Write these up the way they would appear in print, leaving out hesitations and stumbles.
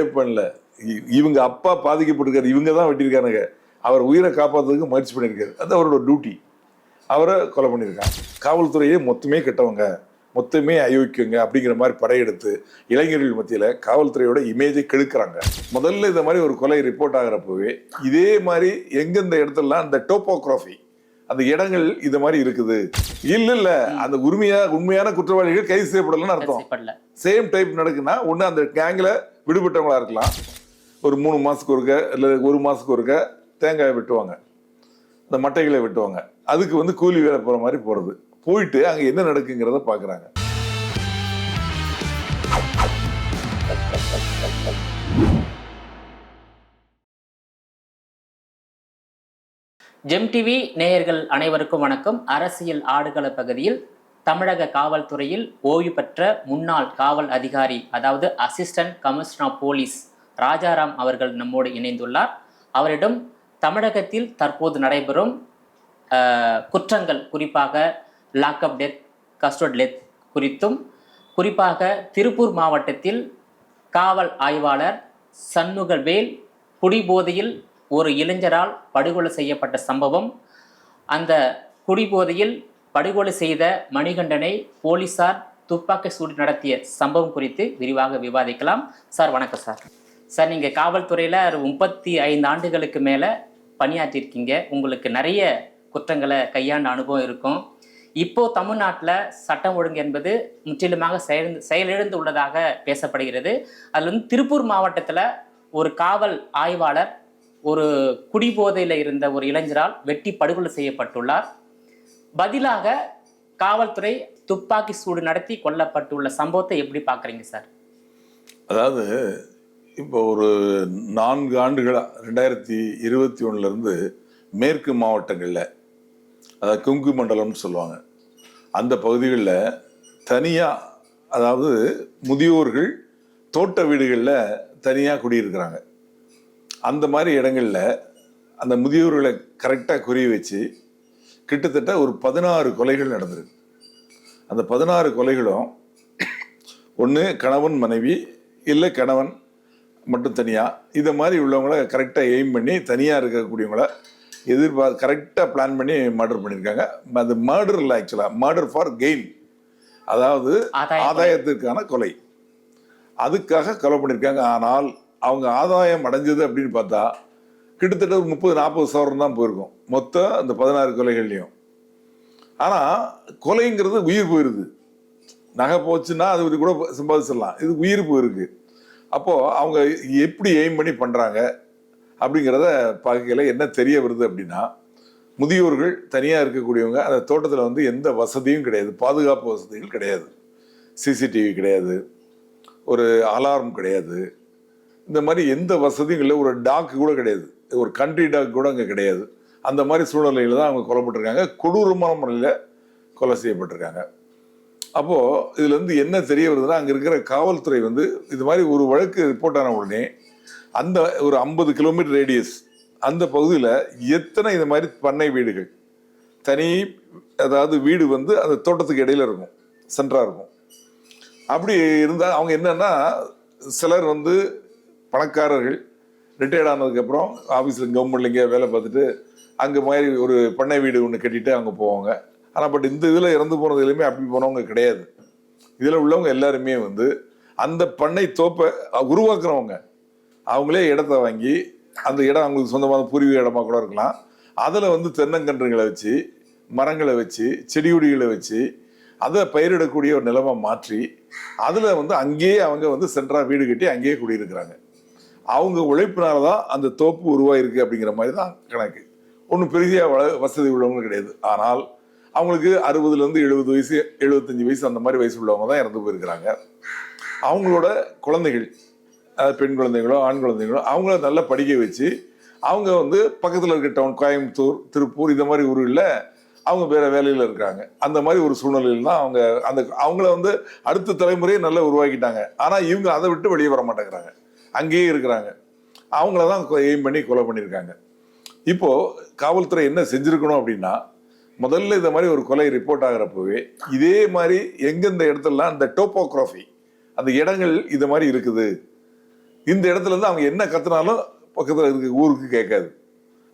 Rape பண்ணல, இவங்க அப்பா பாதிக்கப்பட்டிருக்காரு, இவங்க தான் வெட்டியிருக்கானுங்க. அவர் உயிரை காப்பாற்றுறதுக்கு முயற்சி பண்ணியிருக்காரு. அது அவரோட டியூட்டி. அவரை கொலை பண்ணியிருக்காங்க. காவல்துறையே மொத்தமே கெட்டவங்க, மொத்தமே அயோக்கியங்க அப்படிங்கிற மாதிரி படையெடுத்து இளைஞர்கள் மத்தியில் காவல்துறையோட இமேஜை கெடுக்கிறாங்க. முதல்ல இந்த மாதிரி ஒரு கொலை ரிப்போர்ட் ஆகிறப்பவே இதே மாதிரி எங்கெந்த இடத்துலலாம் அந்த டோப்போகிராஃபி, அந்த இடங்கள் இது மாதிரி இருக்குது. இல்ல அந்த உண்மையான குற்றவாளிகள் கைது செய்யப்படலன்னு அர்த்தம். சேம் டைப் நடக்குன்னா ஒன்று அந்த கேங்கில் விடுபட்டவங்களா இருக்கலாம். ஒரு 3 மாசத்துக்கு ஒருக்க இல்லை 1 மாசத்துக்கு ஒருக்க தேங்காய் வெட்டுவாங்க, இந்த மட்டைகளை வெட்டுவாங்க. அதுக்கு கூலி வேலை போகிற மாதிரி போகிறது. போயிட்டு அங்கே என்ன நடக்குங்கிறத பார்க்குறாங்க. ஜெம் டிவி நேயர்கள் அனைவருக்கும் வணக்கம். அரசியல் ஆடுகள பகுதியில் தமிழக காவல்துறையில் ஓய்வு பெற்ற முன்னாள் காவல் அதிகாரி, அதாவது assistant commissioner of police Rajaram அவர்கள் நம்மோடு இணைந்துள்ளார். அவரிடம் தமிழகத்தில் தற்போது நடைபெறும் குற்றங்கள், குறிப்பாக லாக்அப் டெத், கஸ்டோடி டெத் குறித்தும், குறிப்பாக திருப்பூர் மாவட்டத்தில் காவல் ஆய்வாளர் சண்முகவேல் குடிபோதையில் ஒரு இளைஞரால் படுகொலை செய்யப்பட்ட சம்பவம், அந்த குடிபோதையில் படுகொலை செய்த மணிகண்டனை போலீசார் துப்பாக்கி சூடு நடத்திய சம்பவம் குறித்து விரிவாக விவாதிக்கலாம். சார் வணக்கம். சார் நீங்கள் காவல்துறையில் 35 ஆண்டுகளுக்கு மேலே பணியாற்றிருக்கீங்க. உங்களுக்கு நிறைய குற்றங்களை கையாண்ட அனுபவம் இருக்கும். இப்போது தமிழ்நாட்டில் சட்டம் ஒழுங்கு என்பது முற்றிலுமாக செயலிழந்து உள்ளதாக பேசப்படுகிறது. அதில் திருப்பூர் மாவட்டத்தில் ஒரு காவல் ஆய்வாளர் ஒரு குடிபோதையில் இருந்த ஒரு இளைஞரால் வெட்டி படுகொலை செய்யப்பட்டுள்ளார். பதிலாக காவல்துறை துப்பாக்கி சூடு நடத்தி கொல்லப்பட்டுள்ள சம்பவத்தை எப்படி பார்க்குறீங்க சார்? அதாவது இப்போ ஒரு 4 ஆண்டுகளாக 2021 மேற்கு மாவட்டங்களில், அதாவது கொங்கு மண்டலம்னு சொல்லுவாங்க, அந்த பகுதிகளில் தனியாக, அதாவது முதியோர்கள் தோட்ட வீடுகளில் தனியாக குடியிருக்கிறாங்க. அந்த மாதிரி இடங்களில் அந்த முதியோர்களை கரெக்டாக குறி வச்சு கிட்டத்தட்ட ஒரு 16 கொலைகள் நடந்திருக்கு. அந்த 16 கொலைகளும் ஒன்று கணவன் மனைவி, இல்லை கணவன் மட்டும் தனியாக, இதை மாதிரி உள்ளவங்கள கரெக்டாக எய்ம் பண்ணி தனியாக இருக்கக்கூடியவங்கள கரெக்டாக பிளான் பண்ணி மர்டர் பண்ணியிருக்காங்க. அது மர்டர் இல்லை, ஆக்சுவலாக மர்டர் ஃபார் கெயின், அதாவது ஆதாயத்திற்கான கொலை. அதுக்காக கொலை பண்ணியிருக்காங்க. ஆனால் அவங்க ஆதாயம் அடைஞ்சது அப்படின்னு பார்த்தா கிட்டத்தட்ட ஒரு 30-40 சவரம் தான் போயிருக்கும் மொத்தம் அந்த 16 கொலைகள்லையும். ஆனால் கொலைங்கிறது உயிர் போயிருது. நகை போச்சுன்னா அது கூட சம்பாதிச்சிடலாம், இது உயிர் போயிருக்கு. அப்போது அவங்க எப்படி எய்ம் பண்ணி பண்ணுறாங்க அப்படிங்கிறத பார்க்கையில் என்ன தெரிய வருது அப்படின்னா, முதியோர்கள் தனியாக இருக்கக்கூடியவங்க, அந்த தோட்டத்தில் எந்த வசதியும் கிடையாது, பாதுகாப்பு வசதிகள் கிடையாது, சிசிடிவி கிடையாது, ஒரு அலாரம் கிடையாது, இந்த மாதிரி எந்த வசதியும் இல்லை, ஒரு டாக் கூட கிடையாது, ஒரு கண்ட்ரி டாக் கூட அங்கே கிடையாது. அந்த மாதிரி சூழ்நிலையில் தான் அவங்க கொல்லப்பட்டிருக்காங்க, கொடூரமான முறையில் கொலை செய்யப்பட்டிருக்காங்க. அப்போது இதுலேருந்து என்ன தெரிய வருதுன்னா, அங்கே இருக்கிற காவல்துறை இது மாதிரி ஒரு வழக்கு ரிப்போர்ட் ஆன உடனே அந்த ஒரு 50 கிலோமீட்டர் ரேடியஸ் அந்த பகுதியில் எத்தனை இது மாதிரி பண்ணை வீடுகள், தனி, அதாவது வீடு அந்த தோட்டத்துக்கு இடையில இருக்கும், சென்டராக இருக்கும். அப்படி இருந்தால் அவங்க என்னன்னா, சிலர் பணக்காரர்கள் ரிட்டையர்ட் ஆனதுக்கப்புறம் ஆஃபீஸில் கவர்மெண்ட்ல எங்கேயா வேலை பார்த்துட்டு அங்கே மாதிரி ஒரு பண்ணை வீடு ஒன்று கட்டிட்டு அங்கே போவாங்க. ஆனால் பட் இந்த இதில் இறந்து போனதுலையுமே அப்படி போனவங்க கிடையாது. இதில் உள்ளவங்க எல்லாருமே அந்த பண்ணை தோப்பை உருவாக்குறவங்க, அவங்களே இடத்த வாங்கி, அந்த இடம் அவங்களுக்கு சொந்தமான பூர்வீக இடமா கூட இருக்கலாம், அதில் தென்னங்கன்றுகளை வச்சு, மரங்களை வச்சு, செடி கொடிகளை வச்சு, அதை பயிரிடக்கூடிய ஒரு நிலமை மாற்றி அதில் அங்கேயே அவங்க சென்ட்ரா வீடு கட்டி அங்கேயே குடியிருக்கிறாங்க. அவங்க உழைப்பினால தான் அந்த தோப்பு உருவாயிருக்கு அப்படிங்கிற மாதிரி தான் கணக்கு. ஒன்றும் பெரிய வசதி உள்ளவங்களும் கிடையாது. ஆனால் அவங்களுக்கு 60 70 வயசு 75 வயசு அந்த மாதிரி வயசு உள்ளவங்க தான் இறந்து போயிருக்கிறாங்க. அவங்களோட குழந்தைகள், பெண் குழந்தைகளோ ஆண் குழந்தைகளோ, அவங்கள நல்லா படிக்க வச்சு அவங்க பக்கத்தில் இருக்க டவுன், கோயம்புத்தூர், திருப்பூர், இந்த மாதிரி ஊர்களில் அவங்க வேற வேலையில் இருக்காங்க. அந்த மாதிரி ஒரு சூழ்நிலையில் தான் அவங்கள அடுத்த தலைமுறையை நல்லா உருவாக்கிட்டாங்க. ஆனால் இவங்க அதை விட்டு வெளியே வர மாட்டேங்கிறாங்க, அங்கேயே இருக்கிறாங்க. அவங்கள தான் எய்ம் பண்ணி கொலை பண்ணியிருக்காங்க. இப்போது காவல்துறை என்ன செஞ்சுருக்கணும் அப்படின்னா, முதல்ல இந்த மாதிரி ஒரு கொலை ரிப்போர்ட் ஆகிறப்பவே இதே மாதிரி எங்கெந்த இடத்துலலாம் அந்த டோப்போகிராஃபி, அந்த இடங்கள் இது மாதிரி இருக்குது, இந்த இடத்துல இருந்து அவங்க என்ன கத்துனாலும் பக்கத்தில் இருக்க ஊருக்கு கேட்காது,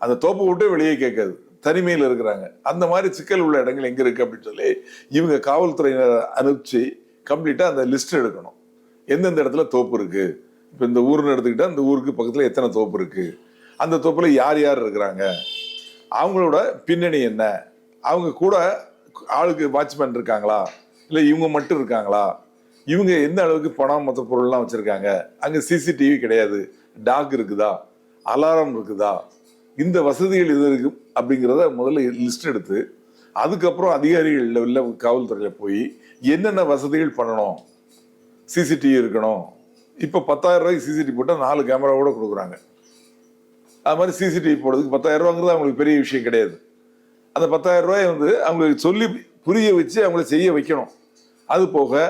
அந்த தோப்பை விட்டு வெளியே கேட்காது, தனிமையில் இருக்கிறாங்க. அந்த மாதிரி சிக்கல் உள்ள இடங்கள் எங்க இருக்கு அப்படின்னு சொல்லி இவங்க காவல்துறையினர் அனுப்பிச்சு கம்ப்ளீட்டா அந்த லிஸ்ட் எடுக்கணும். எந்தெந்த இடத்துல தோப்பு இருக்கு, இப்போ இந்த ஊர்னு எடுத்துக்கிட்டா இந்த ஊருக்கு பக்கத்துல எத்தனை தோப்பு இருக்கு, அந்த தோப்புல யார் யார் இருக்கிறாங்க, அவங்களோட பின்னணி என்ன, அவங்க கூட ஆளுக்கு வாட்ச்மேன் இருக்காங்களா, இல்லை இவங்க மட்டும் இருக்காங்களா, இவங்க எந்த அளவுக்கு பணம் மற்ற பொருள்லாம் வச்சிருக்காங்க, அங்கே சிசிடிவி கிடையாது, டாக் இருக்குதா, அலாரம் இருக்குதா, இந்த வசதிகள் இது இருக்கு அப்படிங்கிறத முதல்ல லிஸ்ட் எடுத்து அதுக்கப்புறம் அதிகாரிகள் லெவலில் காவல்துறையில் போய் என்னென்ன வசதிகள் பண்ணணும், சிசிடிவி இருக்கணும். இப்போ 10,000 ரூபாய்க்கு சிசிடிவி போட்டால் 4 கேமராவோட கொடுக்குறாங்க. அது மாதிரி சிசிடிவி போடுறதுக்கு 10,000 ரூபாங்கிறது அவங்களுக்கு பெரிய விஷயம் கிடையாது. அந்த 10,000 ரூபாயை அவங்களுக்கு சொல்லி புரிய வச்சு அவங்கள செய்ய வைக்கணும். அது போக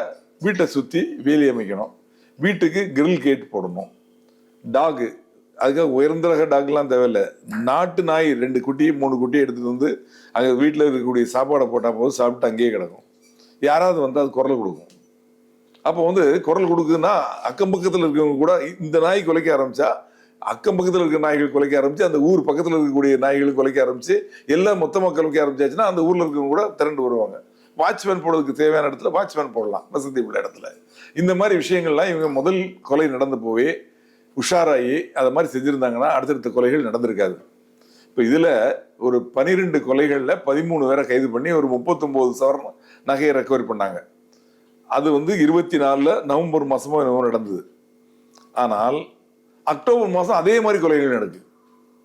வீட்டை சுற்றி வேலி அமைக்கணும், வீட்டுக்கு கிரில் கேட் போடணும், டாகு அதுக்காக உயர்ந்த ரக டாக்லாம் தேவையில்லை, நாட்டு நாய் 2 குட்டி 3 குட்டி எடுத்துட்டு வந்து அங்கே வீட்டில் இருக்கக்கூடிய சாப்பாடை போட்டால் போது சாப்பிட்டு அங்கேயே கிடக்கும். யாராவது அது குரல் கொடுக்கும். அப்போ குரல் கொடுக்குதுன்னா அக்கம் பக்கத்தில் இருக்கவங்க கூட இந்த நாய் குலைக்க ஆரம்பிச்சா அக்கம் பக்கத்தில் இருக்கிற நாய்கள் குலைக்க ஆரம்பிச்சு, அந்த ஊர் பக்கத்தில் இருக்கக்கூடிய நாய்கள் குலைக்க ஆரம்பிச்சு, எல்லாம் மொத்தமாக குலைக்க ஆரம்பிச்சாச்சுன்னா அந்த ஊரில் இருக்கவங்க கூட திரண்டு வருவாங்க. வாட்ச்மேன் போடுறதுக்கு தேவையான இடத்துல வாட்ச்மேன் போடலாம், வசதி உள்ள இடத்துல. இந்த மாதிரி விஷயங்கள்லாம் இவங்க முதல் கொலை நடந்து போவே உஷாராகி அதை மாதிரி செஞ்சுருந்தாங்கன்னா அடுத்தடுத்த கொலைகள் நடந்திருக்காது. இப்போ இதில் ஒரு 12 கொலைகளில் 13 பேரை கைது பண்ணி ஒரு 39 சவரன் நகையை ரெக்கவரி பண்ணாங்க. அது 24 நவம்பர் மாதமும் என்னவோ நடந்தது. ஆனால் அக்டோபர் மாதம் அதே மாதிரி கொலைகள் நடக்குது.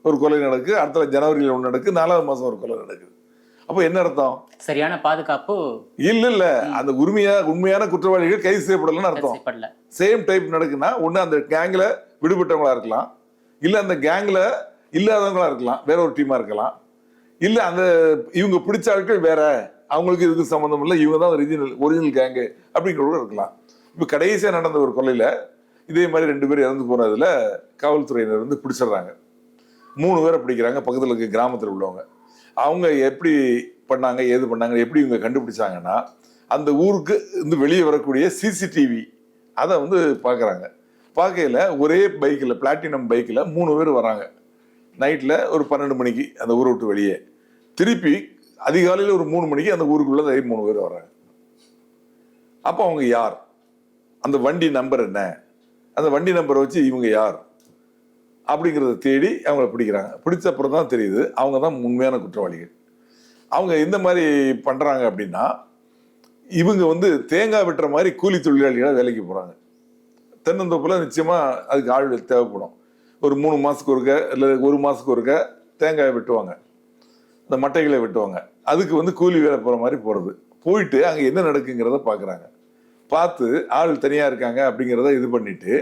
ஒரு கொலை நடக்கு, அடுத்த ஜனவரியில் ஒன்று நடக்கு, 4வது மாதம் ஒரு கொலை நடக்குது. அப்போ என்ன அர்த்தம்? சரியான பாதுகாப்பு இல்ல. அந்த உண்மையான குற்றவாளிகள் கைது செய்யப்படலன்னு அர்த்தம். சேம் டைப் நடக்குன்னா ஒண்ணு அந்த கேங்ல விடுபட்டவங்களா இருக்கலாம், இல்ல அந்த கேங்ல இல்லாதவங்களா இருக்கலாம், வேற ஒரு டீமா இருக்கலாம், இல்ல அந்த இவங்க பிடிச்ச ஆட்கள் வேற, அவங்களுக்கு இதுக்கு சம்பந்தம் இல்லை, இவங்க தான் ஒரிஜினல் கேங்கு அப்படிங்கிறவங்க இருக்கலாம். இப்ப கடைசியா நடந்த ஒரு கொலையில இதே மாதிரி 2 பேர் இறந்து போனதுல காவல்துறையினர் பிடிச்சிடுறாங்க. 3 பேரை பிடிக்கிறாங்க, பக்கத்துல இருக்க கிராமத்தில் உள்ளவங்க. அவங்க எப்படி பண்ணாங்க, ஏது பண்ணாங்க, எப்படி இவங்க கண்டுபிடிச்சாங்கன்னா அந்த ஊருக்கு வெளியே வரக்கூடிய சிசிடிவி அதை பார்க்குறாங்க. பார்க்கையில் ஒரே பைக்கில், பிளாட்டினம் பைக்கில் 3 பேர் வராங்க. நைட்டில் ஒரு 12 மணிக்கு அந்த ஊரை விட்டு வெளியே, திருப்பி அதிகாலையில் ஒரு 3 மணிக்கு அந்த ஊருக்குள்ள 3 பேர் வராங்க. அப்போ அவங்க யார், அந்த வண்டி நம்பர் என்ன, அந்த வண்டி நம்பரை வச்சு இவங்க யார் அப்படிங்கிறத தேடி அவங்கள பிடிக்கிறாங்க. பிடிச்ச அப்புறம் தான் தெரியுது அவங்க தான் உண்மையான குற்றவாளிகள். அவங்க எந்த மாதிரி பண்றாங்க அப்படின்னா, இவங்க தேங்காய் வெட்டுற மாதிரி கூலி தொழிலாளிகளாக வேலைக்கு போறாங்க. தென்னந்தோப்புல நிச்சயமா அதுக்கு ஆள் தேவைப்படும். ஒரு 3 மாசத்துக்கு ஒருக்க இல்லை 1 மாசத்துக்கு ஒருக்க தேங்காய் வெட்டுவாங்க, இந்த மட்டைகளை வெட்டுவாங்க. அதுக்கு கூலி வேலை போற மாதிரி போறது. போயிட்டு அங்க என்ன நடக்குங்கிறத பாக்குறாங்க. பார்த்து ஆள் தனியா இருக்காங்க அப்படிங்கிறத இது பண்ணிட்டு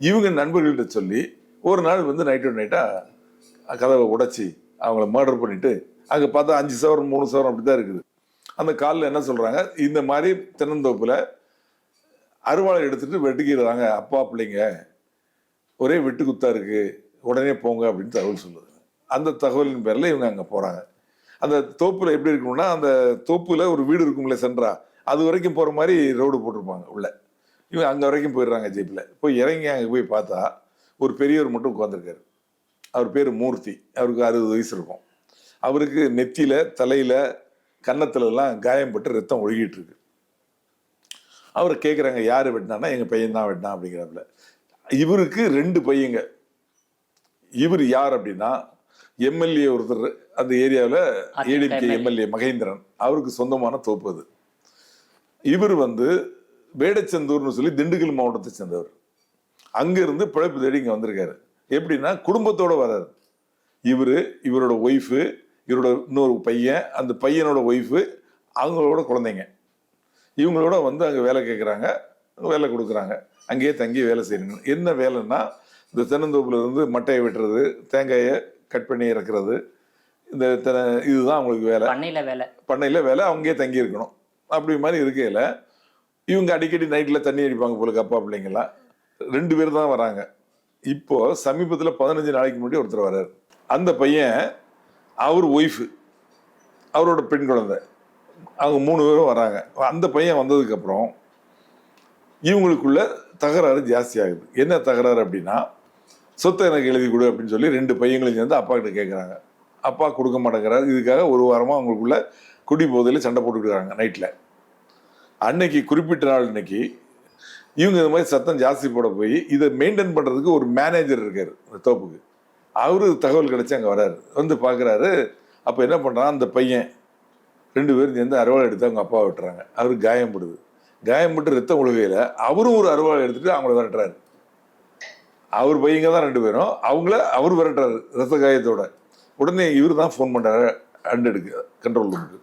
இவங்க நண்பர்கள்ட்ட சொல்லி ஒரு நாள் நைட்டா கதவை உடைச்சி அவங்கள மர்டர் பண்ணிட்டு, அங்கே பார்த்தா 5 சவரன் 3 சவரன் அப்படிதான் இருக்குது. அந்த காலில் என்ன சொல்றாங்க, இந்த மாதிரி தென்னந்தோப்புல அருவாளை எடுத்துட்டு வெட்டுக்கிறாங்க அப்பா பிள்ளைங்க, ஒரே வெட்டு குத்தா இருக்கு, உடனே போங்க அப்படின்னு தகவல் சொல்லுது. அந்த தகவலின் பேர்ல இவங்க அங்கே போறாங்க. அந்த தோப்புல எப்படி இருக்கணும்னா, அந்த தோப்புல ஒரு வீடு இருக்கும்ல சென்ட்ரா, அது வரைக்கும் போற மாதிரி ரோடு போட்டிருப்பாங்க உள்ள. இவங்க அங்க வரைக்கும் போயிடுறாங்க ஜீப்ல. போய் இறங்கி அங்கே போய் பார்த்தா ஒரு பெரியவர் மட்டும் உட்காந்துருக்காரு. அவர் பேர் மூர்த்தி. அவருக்கு 60 வயசு இருக்கும். அவருக்கு நெத்தியில, தலையில, கன்னத்துல எல்லாம் காயம்பட்டு ரத்தம் ஒழுகிட்டு இருக்கு. அவரை கேட்குறாங்க, யாரு வெட்டினான்னா எங்க பையன் தான் வெட்டினான் அப்படிங்கிறாப்புல. இவருக்கு 2 பையங்க. இவர் யார் அப்படின்னா எம்எல்ஏ ஒருத்தர், அந்த ஏரியாவில் ஏடிஎம்கே எம்எல்ஏ மகேந்திரன், அவருக்கு சொந்தமான தோப்பு அது. இவர் வேடச்சந்தூர்னு சொல்லி திண்டுக்கல் மாவட்டத்தை சேர்ந்தவர். அங்கிருந்து பிழைப்பு தேடி இங்க வந்திருக்காரு. எப்படின்னா குடும்பத்தோட வர்றாரு. இவரோட ஒய்ஃபு, இவரோட இன்னொரு பையன், அந்த பையனோட ஒய்ஃபு, அவங்களோட குழந்தைங்க, இவங்களோட அங்கே வேலை கேட்குறாங்க, வேலை கொடுக்குறாங்க. அங்கேயே தங்கி வேலை செய்யணும். என்ன வேலைன்னா, இந்த தென்னந்தோப்புல மட்டையை வெட்டுறது, தேங்காயை கட் பண்ணி இறக்குறது, இந்த இதுதான் அவங்களுக்கு வேலை. பண்ணையில வேலை, அவங்கயே தங்கி இருக்கணும். அப்படி மாதிரி இருக்கையில இவங்க அடிக்கடி நைட்ல தண்ணி அடிப்பாங்க போல அப்பா பிள்ளைங்கெல்லாம். 2 பேர் தான் வராங்க. இப்போ சமீபத்தில் 15 நாளைக்கு முன்னாடி ஒருத்தர் வர்றாரு. அந்த பையன் அவர் ஒய்ஃபு, அவரோட பெண் குழந்தை, அவங்க 3 பேரும் வராங்க. அந்த பையன் வந்ததுக்கு அப்புறம் இவங்களுக்குள்ள தகராறு ஜாஸ்தி ஆகுது. என்ன தகராறு அப்படின்னா, சொத்தை எனக்கு எழுதி கொடு அப்படின்னு சொல்லி 2 பையங்களையும் சேர்ந்து அப்பா கிட்ட கேட்குறாங்க. அப்பா கொடுக்க மாட்டேங்கிறாரு. இதுக்காக ஒரு வாரமாக அவங்களுக்குள்ள குடி போதையில் சண்டை போட்டுக்கிறாங்க நைட்டில். அன்னைக்கு குறிப்பிட்ட நாள் இன்னைக்கு இவங்க இந்த மாதிரி சத்தம் ஜாஸ்தி போட போய் இதை மெயின்டைன் பண்ணுறதுக்கு ஒரு மேனேஜர் இருக்கார் இந்த தோப்புக்கு. அவரு தகவல் கிடைச்சி அங்கே வராரு. வந்து பார்க்குறாரு. அப்போ என்ன பண்ணுறான், அந்த பையன் 2 பேரும் சேர்ந்து அறுவாள் எடுத்து அவங்க அப்பா விட்டுறாங்க. அவரு காயப்படுது. காயப்பட்டு ரத்தம் ஒழுகையில் அவரும் ஒரு அறுவாள் எடுத்துட்டு அவங்கள விரட்டுறாரு. அவர் பையங்க தான் 2 பேரும். அவங்கள அவர் விரட்டுறாரு ரத்த காயத்தோட. உடனே இவர் தான் ஃபோன் பண்ணுறாரு அண்டெடுக்கு கண்ட்ரோல் ரூமுக்கு.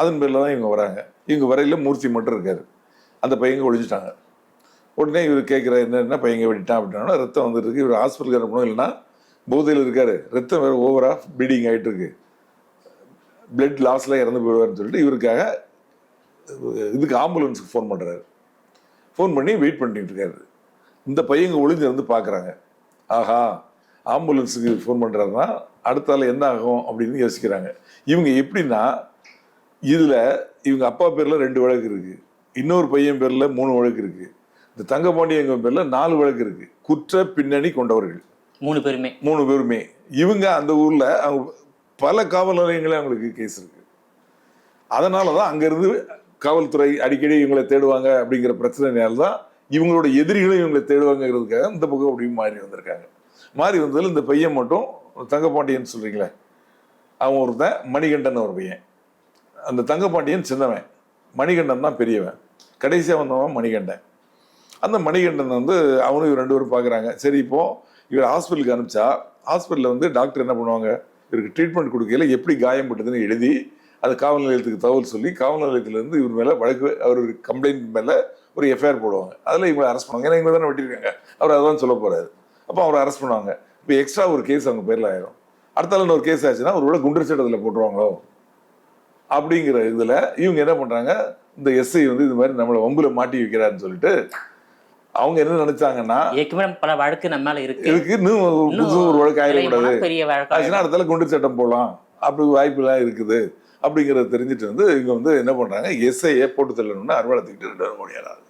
அதன் பேரில் தான் இவங்க வராங்க. இவங்க வரையில் மூர்த்தி மட்டும் இருக்காரு. அந்த பையங்க ஒழிஞ்சிட்டாங்க. உடனே இவர் கேட்குற என்ன பையங்க வெட்டிட்டான் அப்படின்னா, ரத்தம் வந்துட்டு இருக்கு, இவர் ஹாஸ்பிட்டலுக்கு அனுப்பணும், இல்லைன்னா போதையில் இருக்காரு, ரத்தம் வேறு ஓவராக ப்ளீடிங் ஆகிட்டு இருக்கு, பிளட் லாஸில் இறந்து போயிடுவார்னு சொல்லிட்டு இவருக்காக இதுக்கு ஆம்புலன்ஸுக்கு ஃபோன் பண்ணுறாரு. ஃபோன் பண்ணி வெயிட் பண்ணிட்டு இருக்காரு. இந்த பையங்க ஒளிஞ்சு வந்து பார்க்குறாங்க. ஆஹா, ஆம்புலன்ஸுக்கு ஃபோன் பண்ணுறாருன்னா அடுத்தால என்ன ஆகும் அப்படின்னு யோசிக்கிறாங்க. இவங்க எப்படின்னா, இதில் இவங்க அப்பா பேரில் 2 வழக்கு இருக்குது, இன்னொரு பையன் பேரில் 3 வழக்கு இருக்குது, இந்த தங்கபாண்டியங்க பேரில் 4 வழக்கு இருக்குது. குற்ற பின்னணி கொண்டவர்கள் 3 பேருமே. இவங்க அந்த ஊரில் அவங்க பல காவல் நிலையங்களே அவங்களுக்கு கேஸ் இருக்கு. அதனால தான் அங்கேருந்து காவல்துறை அடிக்கடி இவங்களை தேடுவாங்க அப்படிங்கிற பிரச்சனையால தான் இவங்களோட எதிரிகளும் இவங்களை தேடுவாங்கிறதுக்காக இந்த பக்கம் அப்படியும் மாறி வந்திருக்காங்க. மாறி வந்ததில் இந்த பையன் மட்டும் தங்கபாண்டியன் சொல்றீங்களே, அவன் ஒருத்தன் மணிகண்டன் ஒரு பையன். அந்த தங்கபாண்டியன் சின்னவன், மணிகண்டன் தான் பெரியவன். கடைசியாக வந்தவன் மணிகண்டன். அந்த மணிகண்டன் வந்து அவனும் இவர் 2 பேரும் பார்க்குறாங்க. சரி, இப்போ இவர் ஹாஸ்பிட்டலுக்கு அனுப்பிச்சா ஹாஸ்பிட்டலில் வந்து டாக்டர் என்ன பண்ணுவாங்க, இவருக்கு ட்ரீட்மெண்ட் கொடுக்கல எப்படி காயப்பட்டதுன்னு எழுதி அது காவல் நிலையத்துக்கு தகவல் சொல்லி காவல் நிலையத்திலேருந்து இவர் மேலே வழக்கு, அவர் கம்ப்ளைண்ட் மேலே ஒரு எஃப்ஐஆர் போடுவாங்க. அதில் இவங்களை அரெஸ்ட் பண்ணுவாங்க. ஏன்னா இவங்க தானே வெட்டியிருக்காங்க, அவர் அதான் சொல்ல போகிறாரு. அப்போ அவரை அரெஸ்ட் பண்ணுவாங்க. இப்போ எக்ஸ்ட்ரா ஒரு கேஸ் அவங்க பேரில் ஆயிரும். அடுத்தால ஒரு கேஸ் ஆச்சுன்னா ஒரு வேளை குண்டர் சட்டத்தில் போட்டுருவாங்களோ அப்படிங்கிற இதில் இவங்க என்ன பண்ணுறாங்க, இந்த எஸ்ஐ வந்து இது மாதிரி நம்மளை வம்புல மாட்டி வைக்கிறாருன்னு சொல்லிட்டு அவங்க என்ன நினைச்சாங்கன்னா, பல வழக்கு நம்ம மேல இருக்கு, இன்னும் ஒரு வழக்கு ஆயிடக்கூடாது, அடுத்தால குண்டர் சட்டம் போடலாம் அப்படி வாய்ப்பு எல்லாம் இருக்குது அப்படிங்கிறத தெரிஞ்சுட்டு வந்து இவங்க வந்து என்ன பண்றாங்க, எஸ்ஐயை போட்டு தள்ளணும்னு அறுவாளத்துக்கிட்டு 2 பேரும் ஓடியாராங்க.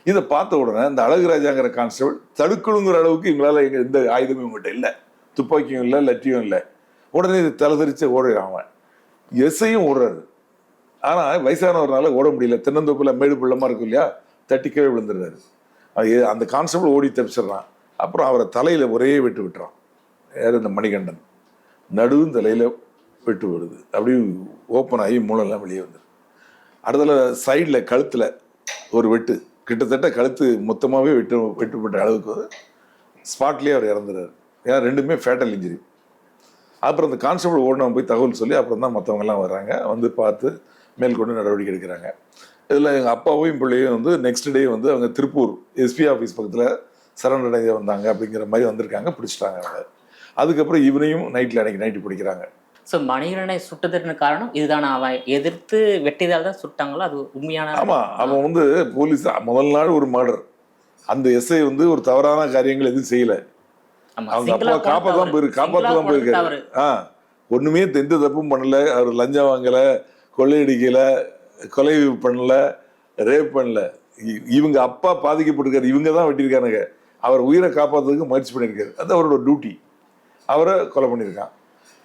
இதை பார்த்த உடனே இந்த அழகுராஜாங்கிற கான்ஸ்டபிள் தடுக்கணுங்கிற அளவுக்கு இவங்களால எந்த ஆயுதமும் இவங்ககிட்ட இல்லை, துப்பாக்கியும் இல்லை, லட்டியும் இல்லை. உடனே இது தலைதறிச்சு ஓடுறான் அவன். எஸ்ஐயும் ஓடுறாரு. ஆனா வயசானவர்னால ஓட முடியல. தென்னந்தோப்புல மேடு பள்ளமா இருக்கும் இல்லையா, தட்டிக்கவே விழுந்துடுறாரு. அந்த கான்ஸ்டபிள் ஓடி தப்பிச்சிடறான். அப்புறம் அவரை தலையில ஒரே வெட்டு விட்டுறான். யார், இந்த மணிகண்டன். நடுவும் தலையில வெட்டு வருது. அப்படியே ஓப்பன் ஆகி மூளைலாம் வெளியே வந்துடும். அடுத்தல சைடில் கழுத்தில் ஒரு வெட்டு, கிட்டத்தட்ட கழுத்து மொத்தமாகவே வெட்டுப்பட்ட அளவுக்கு ஸ்பாட்லேயே அவர் இறந்துறாரு. ஏன்னா 2மே ஃபேட்டல் இன்ஜுரி. அப்புறம் அந்த கான்ஸ்டபிள் ஓடினவன் போய் தகவல் சொல்லி அப்புறம் தான் மற்றவங்கெல்லாம் வர்றாங்க, வந்து பார்த்து மேல்கொண்டு நடவடிக்கை எடுக்கிறாங்க. இதில் எங்கள் அப்பாவையும் பிள்ளையும் வந்து நெக்ஸ்ட் டே வந்து அவங்க திருப்பூர் எஸ்பி ஆஃபீஸ் பக்கத்தில் சரண்டர் அடைய வந்தாங்க அப்படிங்கிற மாதிரி வந்திருக்காங்க, பிடிச்சிட்டாங்க அவங்க. அதுக்கப்புறம் இவனையும் அன்னைக்கு நைட்டு பிடிக்கிறாங்க. ஸோ மணிகண்டனை சுட்டதற்கு காரணம் இதுதானே, அவன் எதிர்த்து வெட்டிதால் தான் சுட்டாங்களோ, அது உண்மையான? ஆமாம், அவன் வந்து போலீஸ் முதல் நாள் ஒரு மர்டர், அந்த எஸ்ஐ வந்து ஒரு தவறான காரியங்கள் எதுவும் செய்யலை, அவங்க அப்பா காப்பாற்ற தான் போயிருக்காரு. ஒன்றுமே எந்த தப்பும் பண்ணல, அவர் லஞ்சம் வாங்கலை, கொள்ளையடிக்கலை, கொலை பண்ணல, ரேப் பண்ணல. இவங்க அப்பா பாதிக்கப்பட்டிருக்காரு, இவங்க தான் வெட்டியிருக்கானுங்க. அவர் உயிரை காப்பாற்றுறதுக்கு முயற்சி பண்ணியிருக்காரு, அது அவரோட டியூட்டி. அவரை கொலை பண்ணியிருக்கான்.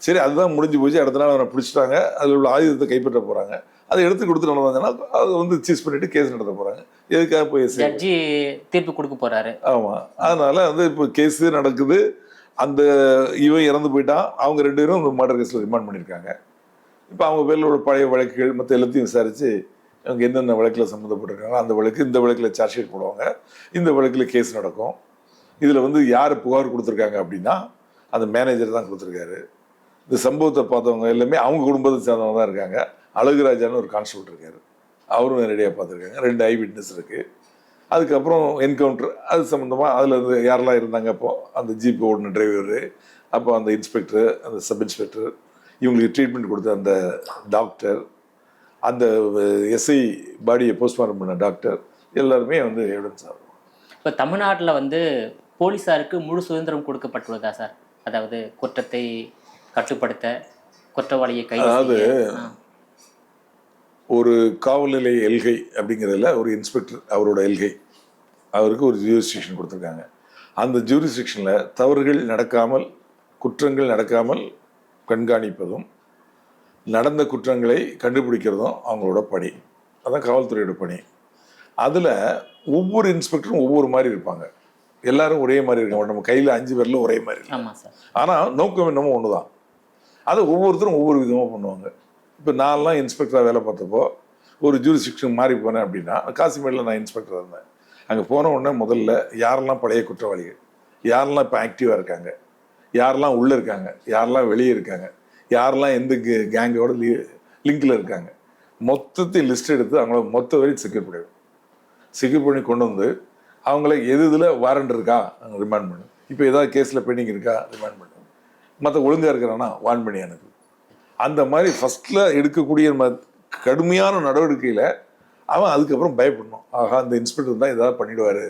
சரி, அதுதான் முடிஞ்சு போச்சு. அடுத்த நாள் அவரை பிடிச்சிட்டாங்க. அதில் உள்ள ஆயுதத்தை கைப்பற்ற போகிறாங்க. அதை எடுத்து கொடுத்து நடந்தாங்கன்னா அதை வந்து சீஸ் பண்ணிட்டு கேஸ் நடத்த போகிறாங்க. எதுக்காக போய் ஜட்ஜி தீர்ப்பு கொடுக்க போகிறாரு. ஆமாம், அதனால வந்து இப்போ கேஸு நடக்குது. அந்த இவன் இறந்து போயிட்டான். அவங்க 2 பேரும் அந்த மர்டர் கேஸில் ரிமாண்ட் பண்ணியிருக்காங்க. இப்போ அவங்க பேரில் உள்ள பழைய வழக்குகள் மற்ற எல்லாத்தையும் விசாரித்து அவங்க எந்தெந்த வழக்கில் சம்மந்தப்பட்டிருக்காங்க அந்த வழக்கு, இந்த வழக்கில் சார்ஜ் ஷீட் போடுவாங்க, இந்த வழக்கில் கேஸ் நடக்கும். இதில் வந்து யார் புகார் கொடுத்துருக்காங்க அப்படின்னா அந்த மேனேஜர் தான் கொடுத்துருக்காரு. இந்த சம்பவத்தை பார்த்தவங்க எல்லாமே அவங்க குடும்பத்தை சேர்ந்தவங்க தான் இருக்காங்க. அழகுராஜான்னு ஒரு கான்ஸ்டபிள் இருக்காரு, அவரும் நேரடியாக பார்த்துருக்காங்க. 2 ஐ விட்னஸ் இருக்குது. அதுக்கப்புறம் என்கவுண்டர் அது சம்மந்தமாக அதில் வந்து யாரெல்லாம் இருந்தாங்க, அப்போது அந்த ஜீப் ஓடின டிரைவரு, அப்போ அந்த இன்ஸ்பெக்டர், அந்த சப் இன்ஸ்பெக்டர், இவங்களுக்கு ட்ரீட்மெண்ட் கொடுத்த அந்த டாக்டர், அந்த எஸ்ஐ பாடியை போஸ்ட்மார்ட்டம் பண்ண டாக்டர், எல்லாருமே வந்து எவிடன்ஸ் ஆகும். இப்போ தமிழ்நாட்டில் வந்து போலீஸாருக்கு முழு சுதந்திரம் கொடுக்கப்பட்டுள்ளதா சார்? அதாவது குற்றத்தை கட்டுப்படுத்த, குற்றவாளியை கைது, அதாவது ஒரு காவல்நிலை எல்கை அப்படிங்கிறதுல ஒரு இன்ஸ்பெக்டர் அவரோட எல்கை, அவருக்கு ஒரு ஜூரிஸ்டிக்ஷன் கொடுத்துருக்காங்க. அந்த ஜூரிஸ்டிக்ஷனில் தவறுகள் நடக்காமல், குற்றங்கள் நடக்காமல் கண்காணிப்பதும், நடந்த குற்றங்களை கண்டுபிடிக்கிறதும் அவங்களோட பணி. அதான் காவல்துறையோட பணி. அதில் ஒவ்வொரு இன்ஸ்பெக்டரும் ஒவ்வொரு மாதிரி இருப்பாங்க. எல்லாரும் ஒரே மாதிரி இருக்க மாட்டோம். நம்ம கையில் 5 பேரில் ஒரே மாதிரி இருக்கும். ஆனால் நோக்கம் என்னமோ ஒன்று தான். அதை ஒவ்வொருத்தரும் ஒவ்வொரு விதமாக பண்ணுவாங்க. இப்போ நான்லாம் இன்ஸ்பெக்டராக வேலை பார்த்தப்போ ஒரு ஜூரிஸ்டிக்ஷன் மாறி போனேன் அப்படின்னா, காசிமேடில் நான் இன்ஸ்பெக்டராக இருந்தேன். அங்கே போன உடனே முதல்ல யாரெல்லாம் பழைய குற்றவாளிகள், யாரெல்லாம் இப்போ ஆக்டிவாக இருக்காங்க, யாரெல்லாம் உள்ளே இருக்காங்க, யாரெல்லாம் வெளியே இருக்காங்க, யாரெல்லாம் எந்த கேங்கோட லிங்கில் இருக்காங்க, மொத்தத்தையும் லிஸ்ட் எடுத்து அவங்கள மொத்த வரையும் செக்யூர் பண்ணி கொண்டு வந்து அவங்கள இதில் வாரண்ட் இருக்கா ரிமாண்ட் பண்ணு, இப்போ ஏதாவது கேஸில் பெண்டிங் இருக்கா ரிமாண்ட் பண்ணு, மற்ற ஒழுங்காக இருக்கிறான்னா வான் பண்ணி எனக்கு. அந்த மாதிரி ஃபஸ்ட்டில் எடுக்கக்கூடிய கடுமையான நடவடிக்கையில் அவன் அதுக்கப்புறம் பயப்படணும். ஆகா, அந்த இன்ஸ்பெக்டர் தான் ஏதாவது பண்ணிடுவார்,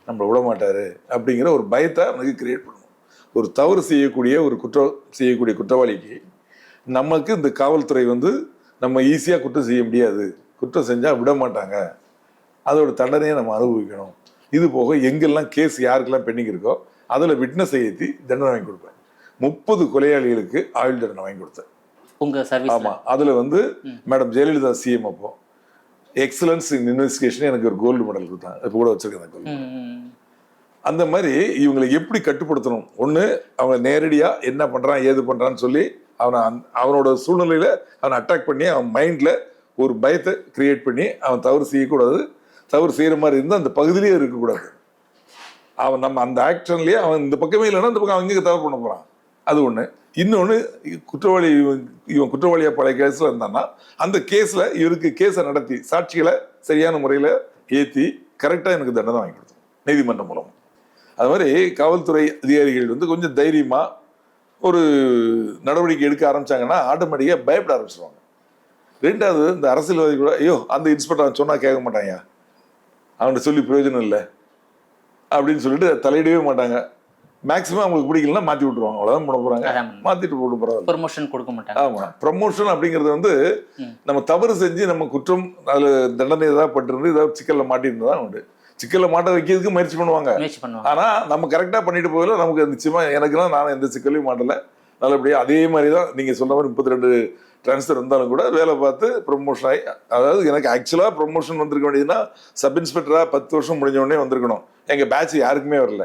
நம்மளை விட மாட்டார் அப்படிங்கிற ஒரு பயத்தை அவனுக்கு கிரியேட் பண்ணணும். ஒரு தவறு செய்யக்கூடிய குற்றம் செய்யக்கூடிய குற்றவாளிக்கு நமக்கு இந்த காவல்துறை நம்ம ஈஸியாக குற்றம் செய்ய முடியாது, குற்றம் செஞ்சால் விட மாட்டாங்க, அதோட தண்டனையை நம்ம அனுபவிக்கணும். இது போக எங்கெல்லாம் கேஸ் யாருக்கெல்லாம் பெண்டிங் இருக்கோ அதில் விட்னஸ் ஏற்றி தண்டனை வாங்கி கொடுப்பேன். 30 கொலையாளிகளுக்கு ஆயுள் தண்டனை வாங்கி கொடுத்தேன் உங்கள் சர்வீஸ். ஆமாம், அதில் மேடம் ஜெயலலிதா சிஎம் அப்போ எக்ஸலன்ஸ் இன் இன்வெஸ்டிகேஷன் எனக்கு ஒரு கோல்டு மெடல் கொடுத்தாங்க. இப்போ கூட வச்சிருக்கேன். அந்த மாதிரி இவங்களை எப்படி கட்டுப்படுத்தணும், ஒன்று அவங்க நேரடியாக என்ன பண்ணுறான் ஏது பண்ணுறான்னு சொல்லி அவனோட சூழ்நிலையில் அவனை அட்டாக் பண்ணி அவன் மைண்டில் ஒரு பயத்தை கிரியேட் பண்ணி அவன் தவறு செய்யக்கூடாது, தவறு செய்கிற மாதிரி இருந்தால் அந்த பகுதியிலேயே இருக்கக்கூடாது. அவன் நம்ம அந்த ஆக்ஷன்லேயே அவன் இந்த பக்கமே இல்லைன்னா இந்த பக்கம் அவங்க தவறு பண்ண போகிறான். அது ஒன்று. இன்னொன்று, குற்றவாளி இவன் குற்றவாளியாக பழைய கேஸில் இருந்தான்னா அந்த கேஸில் இவருக்கு கேஸை நடத்தி சாட்சிகளை சரியான முறையில் ஏற்றி கரெக்டாக எனக்கு தண்டனை வாங்கி கொடுத்தோம் நீதிமன்றம் மூலம். அது மாதிரி காவல்துறை அதிகாரிகள் கொஞ்சம் தைரியமாக ஒரு நடவடிக்கை எடுக்க ஆரம்பித்தாங்கன்னா ஆட்டோமேட்டிக்காக பயப்பட ஆரம்பிச்சிருவாங்க. ரெண்டாவது, இந்த அரசியல்வாதி கூட ஐயோ அந்த இன்ஸ்பெக்டர் சொன்னால் கேட்க மாட்டாங்க, அவன்கிட்ட சொல்லி பிரயோஜனம் இல்லை அப்படின்னு சொல்லிட்டு தலையிடவே மாட்டாங்க. மேக்ஸிமம் அவங்களுக்கு பிடிக்கலன்னா மாற்றி விட்டுருவாங்க, அவ்வளோதான் பண்ண போகிறாங்க, மாற்றிட்டு போட்டு போகிறாங்க, ப்ரொமோஷன் கொடுக்க மாட்டாங்க. ஆமாம், ப்ரொமோஷன் அப்படிங்கிறது நம்ம தவறு செஞ்சு நம்ம குற்றம் அதில் தண்டனை ஏதாவது பட்டிருந்து ஏதாவது சிக்கலில் மாட்டியிருந்தா தான் உண்டு. சிக்கலில் மாட்ட வைக்கிறதுக்கு முயற்சி பண்ணுவாங்க. ஆனால் நம்ம கரெக்டாக பண்ணிட்டு போகல, நமக்கு நிச்சயமாக எனக்குலாம் நான் எந்த சிக்கலையும் மாட்டலை, நல்லபடியாக. அதே மாதிரி தான் நீங்கள் சொன்ன மாதிரி 32 ட்ரான்ஸ்ஃபர் இருந்தாலும் கூட வேலை பார்த்து ப்ரொமோஷன் ஆகி, அதாவது எனக்கு ஆக்சுவலாக ப்ரொமோஷன் வந்திருக்க வேண்டியதுன்னா சப் இன்ஸ்பெக்டராக 10 வருஷம் முடிஞ்ச உடனே வந்திருக்கணும். எங்கள் பேட்ச் யாருக்குமே வரல,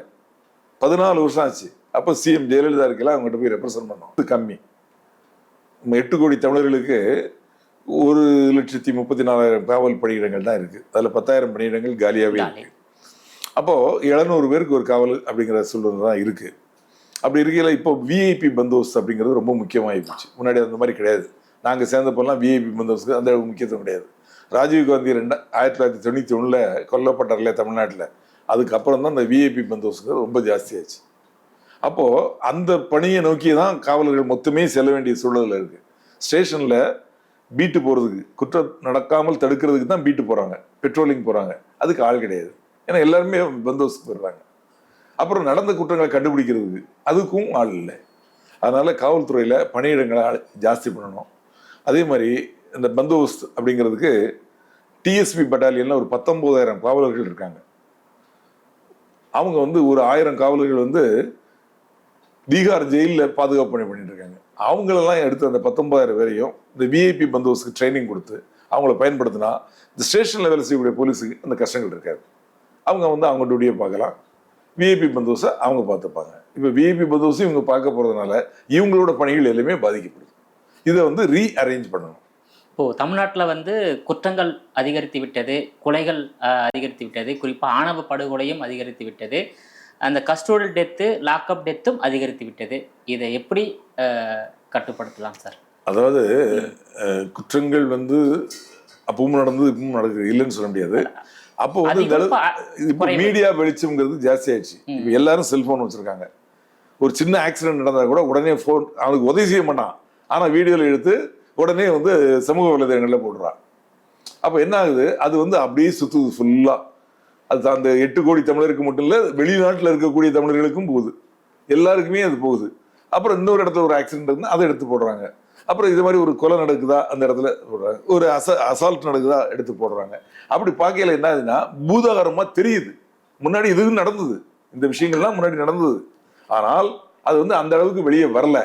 14 வருஷம் ஆச்சு. அப்போ சிஎம் ஜெயலலிதா இருக்கலாம், அவங்ககிட்ட போய் ரெப்ரசன்ட் பண்ணோம். இது கம்மி. 8 கோடி தமிழர்களுக்கு 1,34,000 காவல் பணியிடங்கள் தான் இருக்குது. அதில் 10,000 பணியிடங்கள் காலியாகவே இருக்குது. அப்போது 700 பேருக்கு ஒரு காவல் அப்படிங்கிற சூழ்நிலை தான் இருக்குது. அப்படி இருக்கையில் இப்போ விஐபி பந்தோபஸ்து அப்படிங்கிறது ரொம்ப முக்கியமாகி போச்சு. முன்னாடி அந்த மாதிரி கிடையாது. நாங்கள் சேர்ந்தப்போலாம் விஐபி பந்தோபஸ்துக்கு அந்த முக்கியத்துவம் கிடையாது. ராஜீவ்காந்தி 1991 கொல்லப்பட்டார் இல்லையா தமிழ்நாட்டில், அதுக்கப்புறம் தான் இந்த விஐபி பந்தோபஸ்து ரொம்ப ஜாஸ்தியாச்சு. அப்போது அந்த பணியை நோக்கி தான் காவலர்கள் மொத்தமே செல்ல வேண்டிய சூழலில் இருக்குது. ஸ்டேஷனில் பீட்டு போகிறதுக்கு, குற்றம் நடக்காமல் தடுக்கிறதுக்கு தான் பீட்டு போகிறாங்க, பெட்ரோலிங் போகிறாங்க, அதுக்கு ஆள் கிடையாது. ஏன்னா எல்லாருமே பந்தோபஸ்துக்கு போயிடுறாங்க. அப்புறம் நடந்த குற்றங்களை கண்டுபிடிக்கிறதுக்கு அதுக்கும் ஆள் இல்லை. அதனால் காவல்துறையில் பணியிடங்களை ஜாஸ்தி பண்ணணும். அதே மாதிரி இந்த பந்தோபஸ்து அப்படிங்கிறதுக்கு டிஎஸ்பி பட்டாலியனில் ஒரு 19,000 காவலர்கள் இருக்காங்க. அவங்க ஒரு 1000 காவலர்கள் பீகார் ஜெயிலில் பாதுகாப்பு பணி பண்ணிட்டு இருக்காங்க. அவங்களெல்லாம் எடுத்து அந்த 19,000 பேரையும் இந்த விஐபி பந்தோபஸ்துக்கு ட்ரைனிங் கொடுத்து அவங்கள பயன்படுத்தினா இந்த ஸ்டேஷனில் வேலை செய்யக்கூடிய போலீஸுக்கு அந்த கஷ்டங்கள் இருக்காது. அவங்க அவங்க டியூட்டியை பார்க்கலாம், விஐபி பந்தோபஸ்தை அவங்க பார்த்துப்பாங்க. இப்போ விஐபி பந்தோபஸ்து இவங்க பார்க்க போகிறதுனால இவங்களோட பணிகள் எல்லாமே பாதிக்கப்படுது. இதை ரீஅரேஞ்ச் பண்ணணும். இப்போது தமிழ்நாட்டில் குற்றங்கள் அதிகரித்து விட்டது, கொலைகள் அதிகரித்து விட்டது, குறிப்பாக ஆணவ படுகொலையும் அதிகரித்து விட்டது, அந்த கஸ்டோடியல் டெத்து, லாக்அப் டெத்தும் அதிகரித்து விட்டது. இதை எப்படி கட்டுப்படுத்தலாம் சார்? அதாவது குற்றங்கள் அப்பவும் நடந்தது இப்பவும் நடக்குது, இல்லைன்னு சொல்ல முடியாது. அப்போ இப்போ மீடியா வெளிச்சம்ங்கிறது ஜாஸ்தி ஆயிடுச்சு. இப்போ எல்லாரும் செல்போன் வச்சிருக்காங்க. ஒரு சின்ன ஆக்சிடென்ட் நடந்தால் கூட உடனே ஃபோன், அவனுக்கு உதவி செய்ய மாட்டான், ஆனால் வீடியோவில் எடுத்து உடனே சமூக வலைதளங்களில் போடுறான். அப்போ என்ன ஆகுது, அது அப்படியே சுற்றுது ஃபுல்லாக. அது அந்த 8 கோடி தமிழருக்கு மட்டும் இல்லை, வெளிநாட்டில் இருக்கக்கூடிய தமிழர்களுக்கும் போகுது, எல்லாருக்குமே அது போகுது. அப்புறம் இன்னொரு இடத்துல ஒரு ஆக்சிடென்ட் இருந்தால் அதை எடுத்து போடுறாங்க. அப்புறம் இது மாதிரி ஒரு கொலை நடக்குதா அந்த இடத்துல போடுறாங்க, ஒரு அசால்ட் நடக்குதா எடுத்து போடுறாங்க. அப்படி பார்க்கையில என்ன ஆகுதுன்னா பூதாகரமாக தெரியுது. முன்னாடி இதுவும் நடந்தது, இந்த விஷயங்கள்லாம் முன்னாடி நடந்தது. ஆனால் அது வந்து அந்த அளவுக்கு வெளியே வரல.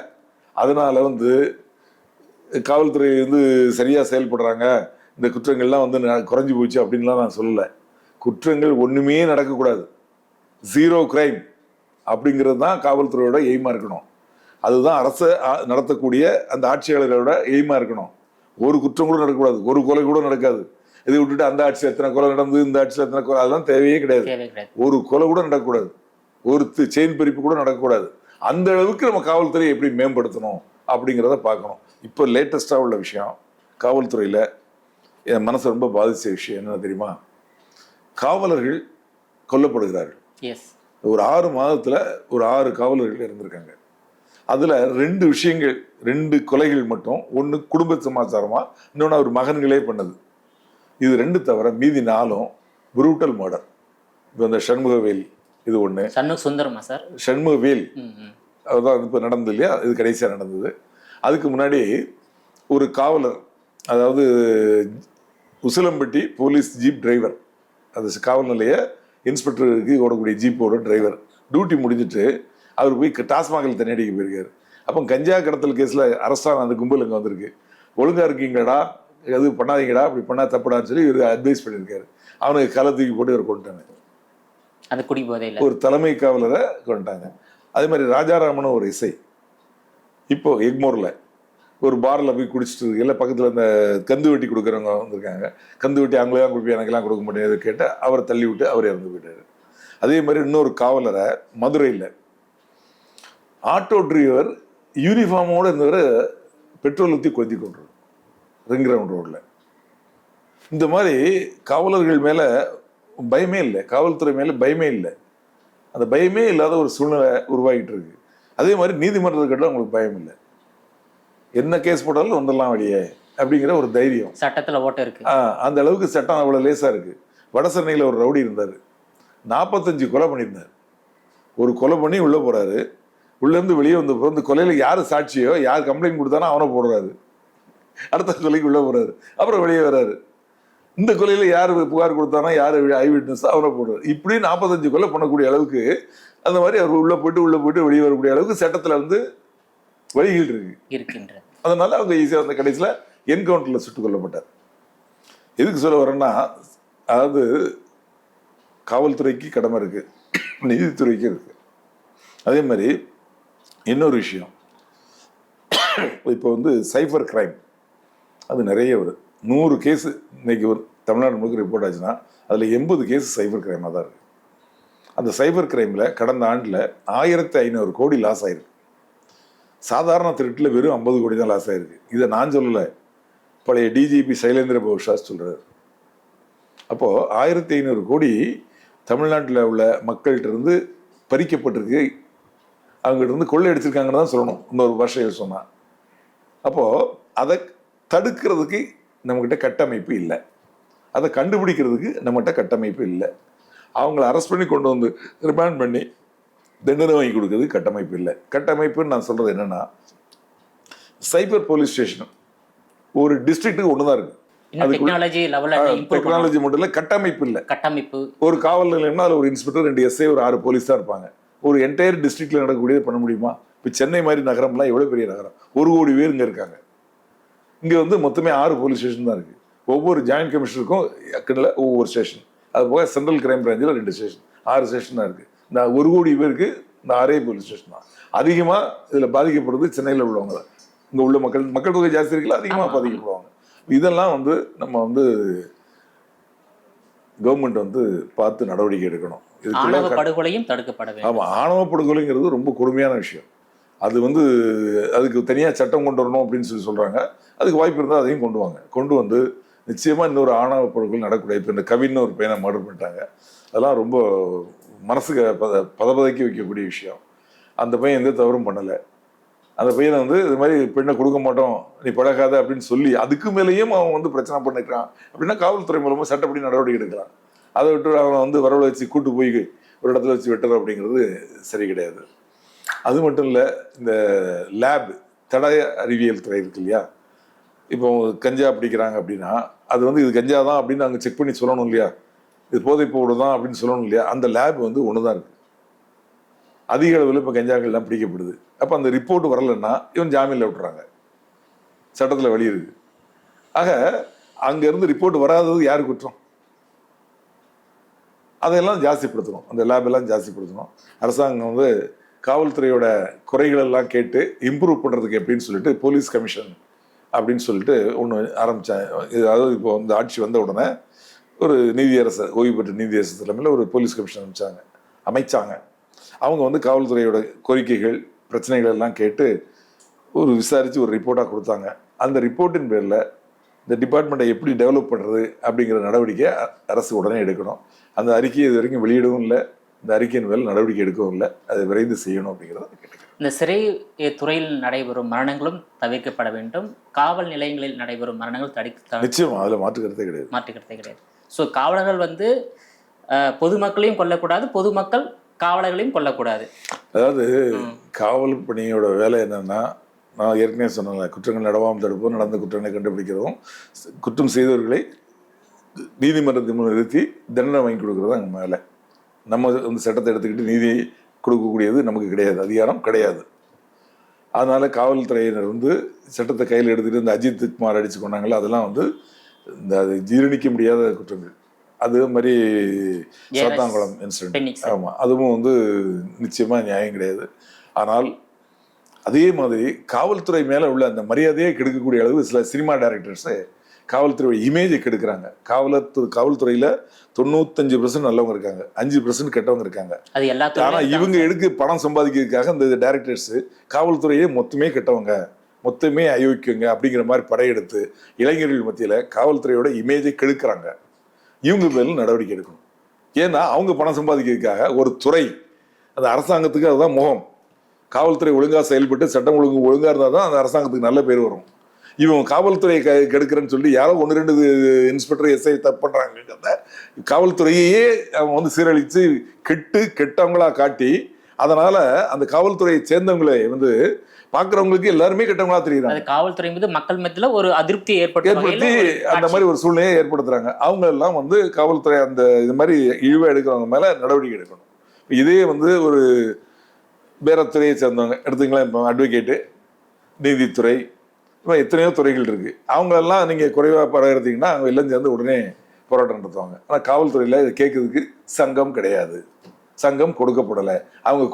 அதனால வந்து காவல்துறை வந்து சரியா செயல்படுறாங்க, இந்த குற்றங்கள்லாம் வந்து குறைஞ்சு போச்சு அப்படின்லாம் நான் சொல்லலை. குற்றங்கள் ஒண்ணுமே நடக்கக்கூடாது, ஜீரோ கிரைம் அப்படிங்கிறது தான் காவல்துறையோட எய்மா இருக்கணும். அதுதான் அரசு நடத்தக்கூடிய அந்த ஆட்சியாளர்களோட எய்மா இருக்கணும். ஒரு குற்றம் கூட நடக்கக்கூடாது, ஒரு கொலை கூட நடக்காது. இதை விட்டுட்டு அந்த ஆட்சியில் எத்தனை கொலை நடந்து, இந்த ஆட்சியில் எத்தனை கொலை, அதெல்லாம் தேவையே கிடையாது. ஒரு கொலை கூட நடக்கக்கூடாது, ஒரு செயின் பறிப்பு கூட நடக்கக்கூடாது. அந்த அளவுக்கு நம்ம காவல்துறையை எப்படி மேம்படுத்தணும் அப்படிங்கிறத பார்க்கணும். இப்போ லேட்டஸ்டா உள்ள விஷயம், காவல்துறையில என் மனசை ரொம்ப பாதிச்ச விஷயம் என்ன தெரியுமா? காவலர்கள் கொல்லப்படுகிறார்கள். ஒரு 6 மாதத்துல ஒரு 6 காவலர்கள் இறந்திருக்காங்க. அதுல 2 விஷயங்கள், 2 கொலைகள் மட்டும், ஒண்ணு குடும்ப சமாச்சாரமா, இன்னொன்னு அவர் மகன்களே பண்ணது. இது 2 தவிர மீதி 4ம் புரூட்டல் மர்டர். இப்போ இந்த சண்முகவேல் இது ஒண்ணு, சுந்தரமா சார், சண்முகவேல் அதுதான் இப்போ நடந்தது இல்லையா, இது கடைசியா நடந்தது. அதுக்கு முன்னாடி ஒரு காவலர், அதாவது உசிலம்பட்டி போலீஸ் ஜீப் டிரைவர், அது காவல் நிலைய இன்ஸ்பெக்டருக்கு ஓடக்கூடிய ஜீப்போட டிரைவர், டியூட்டி முடிஞ்சிட்டு அவர் போய் டாஸ்மாகில் தண்ணி அடிக்க போயிருக்காரு. அப்போ கஞ்சா கடத்தல் கேஸில் அரசான அந்த கும்பல் இங்கே வந்திருக்கு. ஒழுங்கா இருக்கீங்கடா, எது பண்ணாதீங்கடா, அப்படி பண்ணா தப்புடான்னு சொல்லி இவர் அட்வைஸ் பண்ணியிருக்காரு. அவனுக்கு களை தூக்கி போட்டு இவர் கொண்டுட்டாங்க. அது குடி போதையில் ஒரு தலைமை காவலரை கொண்டுட்டாங்க. அதே மாதிரி ராஜாராமன் ஒரு இசை, இப்போ எக்மோரில் ஒரு பாரில் போய் குடிச்சிட்டு இருக்கல, பக்கத்தில் இந்த கந்து வெட்டி கொடுக்குறவங்க வந்திருக்காங்க. கந்து வெட்டி அவங்களே கொடுப்பி, எனக்கெல்லாம் கொடுக்க முடியாது கேட்டு அவரை தள்ளி விட்டு அவர் இறந்து போயிட்டாரு. அதே மாதிரி இன்னொரு காவலரை மதுரையில் ஆட்டோ டிரைவர் யூனிஃபார்மோடு இருந்தவரை பெட்ரோல் ஊற்றி கொளுத்தி கொண்டுரு ரிங் ரவுண்ட் ரோடில். இந்த மாதிரி காவலர்கள் மேலே பயமே இல்லை, காவல்துறை மேலே பயமே இல்லை. அந்த பயமே இல்லாத ஒரு சூழ்நிலை உருவாகிட்டு இருக்கு. அதே மாதிரி நீதிமன்றத்துக்கிட்ட அவங்களுக்கு பயம் இல்லை, என்ன கேஸ் போட்டாலும் வந்துடலாம் வெளியே அப்படிங்கிற ஒரு தைரியம் சட்டத்தில் ஓட்ட இருக்கு. அந்த அளவுக்கு சட்டம் அவ்வளோ லேசாக இருக்கு. வட சென்னையில் ஒரு ரவுடி இருந்தார், 45 கொலை பண்ணியிருந்தார். ஒரு கொலை பண்ணி உள்ளே போறாரு, உள்ளேருந்து வெளியே வந்து இந்த கொலையில் யார் சாட்சியோ, யார் கம்ப்ளைண்ட் கொடுத்தானோ அவனை போடுறாரு, அடுத்த கொலைக்கு உள்ளே போறாரு, அப்புறம் வெளியே வர்றாரு. இந்த கொலையில் யார் புகார் கொடுத்தானோ, யார் ஐ விட்னஸ் அவனை போடுறாரு. இப்படி 45 கொலை பண்ணக்கூடிய அளவுக்கு, அந்த மாதிரி அவர் உள்ளே போயிட்டு வெளியே வரக்கூடிய அளவுக்கு சட்டத்தில் வந்து வழிகள் இருக்கின்றது. அதனால அவங்க ஈஸியாக அந்த கடைசியில் என்கவுண்டர்ல சுட்டுக் கொல்லப்பட்டார். எதுக்கு சொல்ல வரேன்னா, அதாவது காவல்துறைக்கு கடமை இருக்கு, நீதித்துறைக்கு இருக்கு. அதே மாதிரி இன்னொரு விஷயம், இப்போ வந்து சைபர் கிரைம் அது நிறைய வருது. 100 கேஸ் இன்னைக்கு ஒரு தமிழ்நாடு முழுக்க ரிப்போர்ட் ஆச்சுன்னா அதில் 80 கேஸ் சைபர் கிரைமாக தான் இருக்கு. அந்த சைபர் கிரைமில் கடந்த ஆண்டில் 1500 கோடி லாஸ் ஆயிருக்கு. சாதாரண திருட்டில் வெறும் 50 கோடி தான் லாஸ் ஆயிருக்கு. இதை நான் சொல்லலை, பழைய டிஜிபி சைலேந்திர பவுஷாஸ் சொல்றாரு. அப்போ 1500 கோடி தமிழ்நாட்டில் உள்ள மக்கள்கிட்ட இருந்து பறிக்கப்பட்டிருக்கு, அவங்ககிட்ட இருந்து கொள்ளை அடிச்சிருக்காங்கன்னு தான் சொல்லணும், இன்னொரு பாஷையில் சொன்னா. அப்போ அதை தடுக்கிறதுக்கு நம்மகிட்ட கட்டமைப்பு இல்லை, அதை கண்டுபிடிக்கிறதுக்கு நம்மகிட்ட கட்டமைப்பு இல்லை. அவங்கள அரெஸ்ட் பண்ணி கொண்டு வந்து ரிமாண்ட் பண்ணி தண்டனை வாங்கி கொடுக்குறது கட்டமைப்பு இல்லை. கட்டமைப்புன்னு நான் சொல்றது என்னன்னா, சைபர் போலீஸ் ஸ்டேஷன் ஒரு டிஸ்ட்ரிக்ட்டுக்கு ஒண்ணுதான் இருக்கு. டெக்னாலஜி மட்டும் இல்ல, கட்டமைப்பு இல்லை. கட்டமைப்பு ஒரு காவல் நிலையம்னா அதுல ஒரு இன்ஸ்பெக்டர், 2 எஸ்ஐ, ஒரு 6 போலீஸ் தான் இருப்பாங்க. ஒரு என்டையர் டிஸ்ட்ரிக்ட்ல நடக்கக்கூடியது பண்ண முடியுமா? இப்போ சென்னை மாதிரி நகரம்லாம் எவ்வளவு பெரிய நகரம், 1 கோடி பேர் இங்க இருக்காங்க. இங்க வந்து மொத்தமே 6 போலீஸ் ஸ்டேஷன் தான் இருக்கு. ஒவ்வொரு ஜாயிண்ட் கமிஷனருக்கும் ஒவ்வொரு ஸ்டேஷன், அது போக சென்ட்ரல் கிரைம் பிரான்ச்சில் 2 ஸ்டேஷன், 6 ஸ்டேஷன் தான் இருக்கு. இந்த 1 கோடி பேருக்கு இந்த 6 போலீஸ் ஸ்டேஷன் தான். அதிகமா இதுல பாதிக்கப்படுறது சென்னையில் உள்ளவங்க தான். இங்க உள்ள மக்கள் தொகை ஜாஸ்தி இருக்குல்ல, அதிகமா பாதிக்கப்படுவாங்க. இதெல்லாம் வந்து நம்ம வந்து கவர்மெண்ட் வந்து பார்த்து நடவடிக்கை எடுக்கணும். ஆணவ படுகொலையும் தடுக்கப்பட வேண்டும். ஆமா, ஆணவ படுகொலைங்கிறது ரொம்ப கொடுமையான விஷயம். அது வந்து அதுக்கு தனியா சட்டம் கொண்டு வரணும் அப்படின்னு சொல்றாங்க. அதுக்கு வாய்ப்பு இருந்தால் அதையும் கொண்டு வந்து நிச்சயமா இன்னொரு ஆணவ படுகொலை நடக்கூடாது. இப்போ இந்த கவின்னு ஒரு பையனை மர்டர் பண்ணிட்டாங்க, அதெல்லாம் ரொம்ப மனசுக்கு பதபதைக்க வைக்கக்கூடிய விஷயம். அந்த பையன் எந்த தவறும் பண்ணலை. அந்த பையனை வந்து இது மாதிரி பெண்ணை கொடுக்க மாட்டோம், நீ பழகாத அப்படின்னு சொல்லி அதுக்கு மேலேயும் அவன் வந்து பிரச்சனை பண்ணிக்கிறான் அப்படின்னா காவல்துறை மூலமாக சட்டப்படி நடவடிக்கை எடுக்கிறான். அதை விட்டு அவனை வந்து வரவழை வச்சு கூட்டு போய் ஒரு இடத்துல வச்சு வெட்டுறது அப்படிங்கிறது சரி கிடையாது. அது மட்டும் இல்லை, இந்த லேப் தடய அறிவியல் துறை இருக்கு இல்லையா, இப்போ கஞ்சா பிடிக்கிறாங்க அப்படின்னா அது வந்து இது கஞ்சா தான் அப்படின்னு அங்கே செக் பண்ணி சொல்லணும் இல்லையா. இது போதைப் பொருள் தான் அப்படின்னு சொல்லணும் இல்லையா, அந்த லேப் வந்து ஒன்று தான் இருக்கு. அதிக அளவில் இப்போ கஞ்சாக்கள்லாம் பிடிக்கப்படுது. அப்போ அந்த ரிப்போர்ட் வரலைன்னா இவன் ஜாமீனில் விட்டுறாங்க, சட்டத்தில் வழி இருக்கு. ஆக அங்கேருந்து ரிப்போர்ட் வராதது யார் குற்றம்? அதையெல்லாம் ஜாஸ்திப்படுத்தணும், அந்த லேப் எல்லாம் ஜாஸ்திப்படுத்தணும். அரசாங்கம் வந்து காவல்துறையோட குறைகள் எல்லாம் கேட்டு இம்ப்ரூவ் பண்ணுறதுக்கு எப்படின்னு சொல்லிட்டு போலீஸ் கமிஷன் அப்படின்னு சொல்லிட்டு ஒன்று ஆரம்பித்தாங்க. அதாவது இப்போ இந்த ஆட்சி வந்த உடனே ஒரு நீதியரசர், ஓய்வு பெற்ற நீதியரசர் தலைமையில் ஒரு போலீஸ் கமிஷன் அமைச்சாங்க. அவங்க வந்து காவல்துறையோட கோரிக்கைகள் பிரச்சனைகள் எல்லாம் கேட்டு ஒரு விசாரித்து ஒரு ரிப்போர்ட்டாக கொடுத்தாங்க. அந்த ரிப்போர்ட்டின் பேரில் இந்த டிபார்ட்மெண்ட்டை எப்படி டெவலப் பண்ணுறது அப்படிங்கிற நடவடிக்கை அரசு உடனே எடுக்கணும். அந்த அறிக்கையை இது வரைக்கும் வெளியிடவும் இல்லை, இந்த அறிக்கையின் மேல் நடவடிக்கை எடுக்கவும் இல்லை. அதை விரைந்து செய்யணும் அப்படிங்கிறத கேட்டுக்கிறேன். இந்த சிறை துறையில் நடைபெறும் மரணங்களும் தவிர்க்கப்பட வேண்டும். காவல் நிலையங்களில் நடைபெறும் மரணங்கள் நிச்சயமா, அதில் மாற்றுக்கிறதே கிடையாது. ஸோ காவலர்கள் வந்து பொதுமக்களையும் கொல்லக்கூடாது, பொதுமக்கள் காவலர்களையும் கொல்லக்கூடாது. அதாவது காவல் பணியோட வேலை என்னன்னா, நான் ஏற்கனவே சொன்னேன், குற்றங்கள் நடவாமல் தடுப்போம், நடந்த குற்றங்களை கண்டுபிடிக்கிறதும், குற்றம் செய்தவர்களை நீதிமன்றத்தின் முன் நிறுத்தி தண்டனை வாங்கி கொடுக்குறது அங்கே மேலே. நம்ம வந்து சட்டத்தை எடுத்துக்கிட்டு நீதி கொடுக்கக்கூடியது நமக்கு கிடையாது, அதிகாரம் கிடையாது. அதனால காவல்துறையினர் வந்து சட்டத்தை கையில் எடுத்துகிட்டு இந்த அஜித் குமார் அடித்து கொண்டாங்களோ அதெல்லாம் வந்து இந்த அது ஜீரணிக்க முடியாத குற்றங்கள். அது மாதிரி சாத்தாங்குளம் இன்சிடென்ட், ஆமாம், அதுவும் வந்து நிச்சயமாக நியாயம் கிடையாது. ஆனால் அதே மாதிரி காவல்துறை மேலே உள்ள அந்த மரியாதையை கெடுக்கக்கூடிய அளவு சில சினிமா டைரக்டர்ஸு காவல்துறை இமேஜை கெடுக்கிறாங்க. காவல்துறையில் 95% நல்லவங்க இருக்காங்க, 5% கெட்டவங்க இருக்காங்க. ஆனால் இவங்க எடுக்க பணம் சம்பாதிக்கிறதுக்காக இந்த டைரக்டர்ஸு காவல்துறையே மொத்தமே கெட்டவங்க, மொத்தமே அயோக்கியங்க அப்படிங்கிற மாதிரி படையெடுத்து இளைஞர்கள் மத்தியில் காவல்துறையோட இமேஜை கெடுக்கிறாங்க. இவங்க பேரில் நடவடிக்கை எடுக்கணும். ஏன்னா அவங்க பணம் சம்பாதிக்கிறதுக்காக ஒரு துறை, அந்த அரசாங்கத்துக்கு அதுதான் முகம். காவல்துறை ஒழுங்காக செயல்பட்டு சட்டம் ஒழுங்காக இருந்தால் தான் அந்த அரசாங்கத்துக்கு நல்ல பேர் வரும். இவன் காவல்துறையை கெடுக்கிறேன்னு சொல்லி யாரோ 1-2 இன்ஸ்பெக்டர் எஸ்ஐ தப்பு பண்ணுறாங்க. காவல்துறையே அவன் வந்து சீரழித்து கெட்டவங்களா காட்டி, அதனால அந்த காவல்துறையை சேர்ந்தவங்களை வந்து பார்க்குறவங்களுக்கு எல்லாருமே கெட்டவங்களா தெரியுறாங்க. காவல்துறை மீது மக்கள் மத்தியில் ஒரு அதிருப்தி ஏற்படுத்தி அந்த மாதிரி ஒரு சூழ்நிலையை ஏற்படுத்துறாங்க. அவங்க எல்லாம் வந்து காவல்துறை அந்த இது மாதிரி இழிவாக எடுக்கிறவங்க மேலே நடவடிக்கை எடுக்கணும். இதே வந்து ஒரு வேற துறையை சேர்ந்தவங்க எடுத்துங்களேன், இப்போ அட்வொகேட்டு, நீதித்துறை, இப்போ எத்தனையோ துறைகள் இருக்குது. அவங்களெல்லாம் நீங்கள் குறைவாக பராமரித்தீங்கன்னா அவங்க எல்லாம் சேர்ந்து உடனே போராட்டம் நடத்துவாங்க. ஆனால் காவல்துறையில் இதை கேட்கறதுக்கு சங்கம் கிடையாது, சங்கம் கொடுக்கப்படலை. அவங்க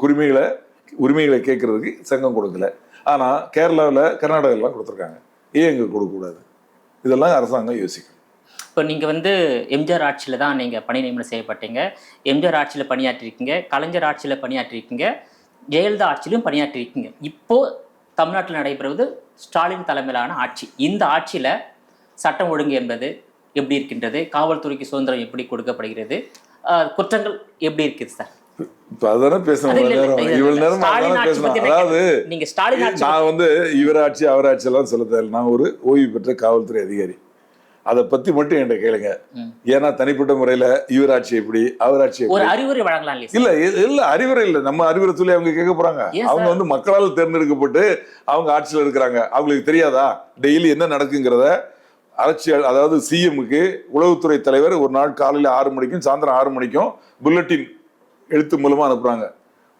உரிமைகளை கேட்கறதுக்கு சங்கம் கொடுக்கல. ஆனால் கேரளாவில், கர்நாடகாவிலாம் கொடுத்துருக்காங்க. ஏன் இங்கே கொடுக்கக்கூடாது? இதெல்லாம் அரசாங்கம் யோசிக்கணும். இப்போ நீங்கள் வந்து எம்ஜிஆர் ஆட்சியில் தான் நீங்கள் பணி நியமனம் செய்யப்பட்டீங்க. எம்ஜிஆர் ஆட்சியில் பணியாற்றிருக்கீங்க, கலைஞர் ஆட்சியில் பணியாற்றிருக்கீங்க, ஜெயலலிதா ஆட்சியிலும் பணியாற்றிருக்கீங்க. இப்போது தமிழ்நாட்டில் நடைபெறுவது ஸ்டாலின் தலைமையிலான ஆட்சி. இந்த ஆட்சியில் சட்டம் ஒழுங்கு என்பது எப்படி இருக்கின்றது? காவல்துறைக்கு சுதந்திரம் எப்படி கொடுக்கப்படுகிறது? குற்றங்கள் எப்படி இருக்குது சார்? இப்போ அதானே பேசணும். இவ்வளவு நேரம் பேசணும். அதாவது நீங்க ஸ்டாலின் நான் வந்து இவராட்சி அவராட்சி எல்லாம் சொல்ல தேவை. நான் ஒரு ஓய்வு பெற்ற காவல்துறை அதிகாரி, அதை பத்தி மட்டும் என்கிட்ட கேளுங்க. ஏன்னா தனிப்பட்ட முறையில இவராட்சி எப்படி அவராட்சி ஒரு அறிவுரை வழங்கலாம் இல்ல அறிவுரை இல்ல, நம்ம அறிவுரை சொல்லி அவங்க கேட்க போறாங்க. அவங்க வந்து மக்களால் தேர்ந்தெடுக்கப்பட்டு அவங்க ஆட்சியில் இருக்கிறாங்க. அவங்களுக்கு தெரியாதா டெய்லி என்ன நடக்குங்கிறத? அரசியல், அதாவது சிஎம்முக்கு உளவுத்துறை தலைவர் ஒரு நாள் காலையில 6 மணிக்கும் சாயந்தரம் 6 மணிக்கும் புல்லட்டின் எழுத்து மூலமா அனுப்புறாங்க,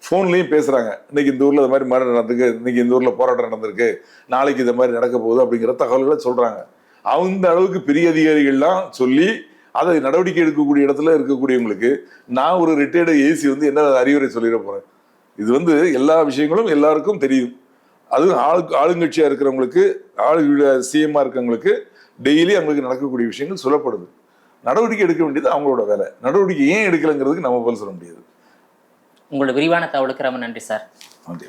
போன்லயும் பேசுறாங்க. இன்னைக்கு இந்த ஊர்ல இந்த மாதிரி மரணம் நடந்திருக்கு, இன்னைக்கு இந்த ஊர்ல போராட்டம் நடந்திருக்கு, நாளைக்கு இந்த மாதிரி நடக்க போகுது அப்படிங்கிற தகவல்களை சொல்றாங்க. அந்த அளவுக்கு பெரிய அதிகாரிகள்லாம் சொல்லி அதை நடவடிக்கை எடுக்கக்கூடிய இடத்துல இருக்கக்கூடியவங்களுக்கு நான் ஒரு ரிட்டையர்டு ஏசி வந்து என்ன அறிவுரை சொல்லிட போறேன்? இது வந்து எல்லா விஷயங்களும் எல்லாருக்கும் தெரியும். அதுவும் ஆளுங்கட்சியா இருக்கிறவங்களுக்கு, சிஎம்மா இருக்கிறவங்களுக்கு டெய்லி அவங்களுக்கு நடக்கக்கூடிய விஷயங்கள் சொல்லப்படுது. நடவடிக்கை எடுக்க வேண்டியது அவங்களோட வேலை. நடவடிக்கை ஏன் எடுக்கலைங்கிறதுக்கு நம்ம பதில் சொல்ல முடியாது. உங்களோட விரிவான தகவலுக்கு ரொம்ப நன்றி சார். நன்றி.